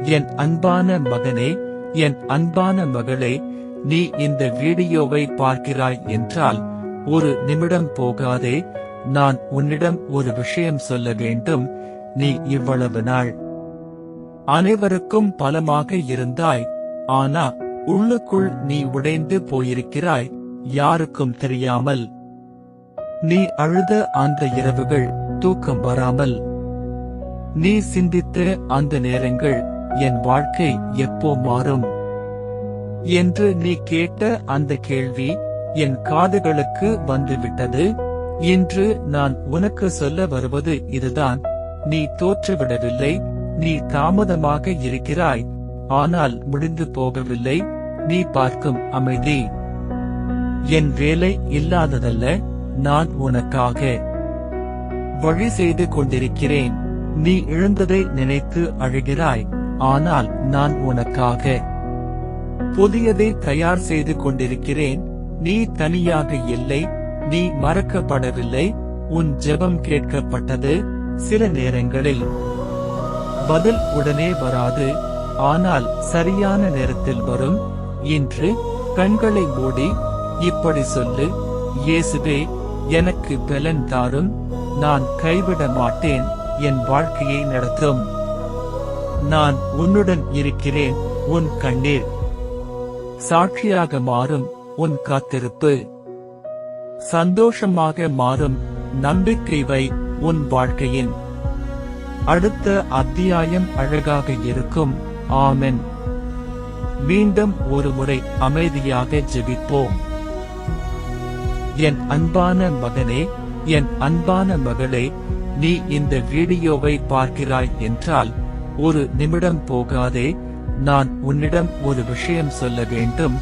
என் அன்பான மகனே, என் அன்பான மகளே, நீ இந்த வீடியோவை பார்க்கிறாய் என்றால் ஒரு நிமிடம் போகாதே. நான் உன்னிடம் ஒரு விஷயம் சொல்ல வேண்டும். நீ இவ்வளவு நாள் அனைவருக்கும் பலமாக இருந்தாய். ஆனா உள்ளுக்குள் நீ உடைந்து போயிருக்கிறாய், யாருக்கும் தெரியாமல். நீ அழுத அந்த இரவுகள், தூக்கம் வராமல் நீ சிந்தித்த அந்த நேரங்கள், என் வாழ்க்கை எப்போ மாறும் என்று நீ கேட்ட அந்த கேள்வி என் காதுகளுக்கு வந்துவிட்டது. இன்று நான் உனக்கு சொல்ல வருவது இதுதான். நீ தோற்றுவிடவில்லை, நீ தாமதமாக இருக்கிறாய், ஆனால் முடிந்து போகவில்லை. நீ பார்க்கும் அமைதி என் வேலை இல்லாததல்ல, நான் உனக்காக வழி செய்து கொண்டிருக்கிறேன். நீ இழந்ததை நினைத்து அழுகிறாய், ஆனால் நான் உனக்காக புதியதை தயார் செய்து கொண்டிருக்கிறேன். நீ தனியாக இல்லை, நீ மறக்கப்படவில்லை. உன் ஜெபம் கேட்கப்பட்டது. சில நேரங்களில் பதில் உடனே வராது, ஆனால் சரியான நேரத்தில் வரும். இன்று கண்களை மூடி இப்படி சொல்லு: இயேசுவே, எனக்கு பலன் தாரும். நான் கைவிட மாட்டேன், என் வாழ்க்கையை நடத்தும். நான் உன்னுடன் இருக்கிறேன். உன் கண்ணீர் சாட்சியாக மாறும். உன் காத்திருப்பு சந்தோஷமாக மாறும். நம்பிக்கை வை, உன் வாழ்க்கையின் அடுத்த அத்தியாயம் அழகாக இருக்கும். ஆமென். மீண்டும் ஒரு முறை அமைதியாக ஜெபிப்போம். என் அன்பான மகனே, என் அன்பான மகளே, நீ இந்த வீடியோவை பார்க்கிறாய் என்றால் ஒரு நிமிடம் போகாதே. நான் உன்னிடம் ஒரு விஷயம் சொல்ல வேண்டும்.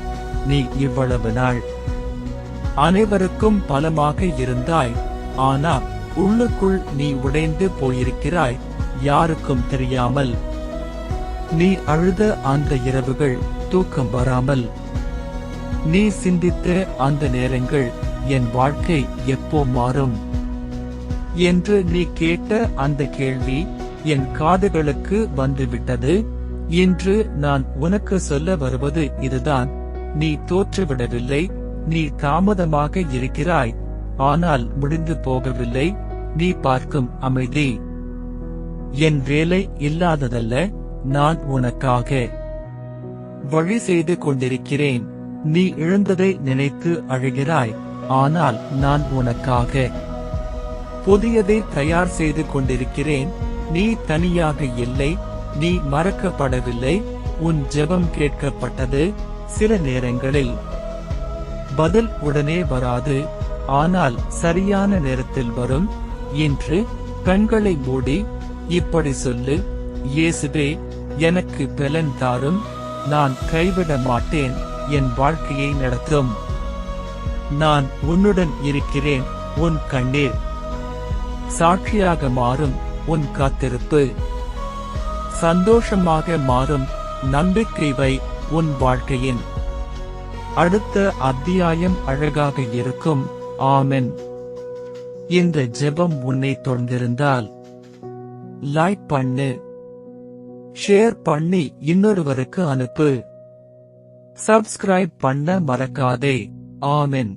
நீ இவ்வளவு நாள் அனைவருக்கும் பலமாக இருந்தாய். ஆனா உள்ளுக்குள் நீ உடைந்து போயிருக்கிறாய், யாருக்கும் தெரியாமல். நீ அழுத அந்த இரவுகள், தூக்கம் வராமல் நீ சிந்தித்த அந்த நேரங்கள், என் வாழ்க்கை எப்போ மாறும் என்று நீ கேட்ட அந்த கேள்வி என் காதுகளுக்கு வந்துவிட்டது. இன்று நான் உனக்கு சொல்ல வருவது இதுதான். நீ தோற்றுவிடவில்லை, நீ தாமதமாக இருக்கிறாய், ஆனால் முடிந்து போகவில்லை. நீ பார்க்கும் அமைதி என் வேலை இல்லாததல்ல, நான் உனக்காக வழி செய்து கொண்டிருக்கிறேன். நீ இழந்ததை நினைத்து அழுகிறாய், ஆனால் நான் உனக்காக புதியதை தயார் செய்து கொண்டிருக்கிறேன். நீ தனியாக இல்லை, நீ மறக்கப்படவில்லை. உன் ஜெபம் கேட்கப்பட்டது. சில நேரங்களில் பதில் உடனே வராது, ஆனால் சரியான நேரத்தில் வரும். இன்று கண்களை மூடி இப்படி சொல்லு: இயேசுவே, எனக்கு பலன் தாரும். நான் கைவிட மாட்டேன், என் வாழ்க்கையை நடத்தும். நான் உன்னுடன் இருக்கிறேன். உன் கண்ணீர் சாட்சியாக மாறும். உன் காத்திருப்பு சந்தோஷமாக மாறும். நம்பிக்கை வை, உன் வாழ்க்கையின் அடுத்த அத்தியாயம் அழகாக இருக்கும். ஆமென். இந்த ஜெபம் உன்னை தொடர்ந்திருந்தால் லைக் பண்ணு, ஷேர் பண்ணி இன்னொருவருக்கு அனுப்பு. சப்ஸ்கிரைப் பண்ண மறக்காதே. ஆமென்.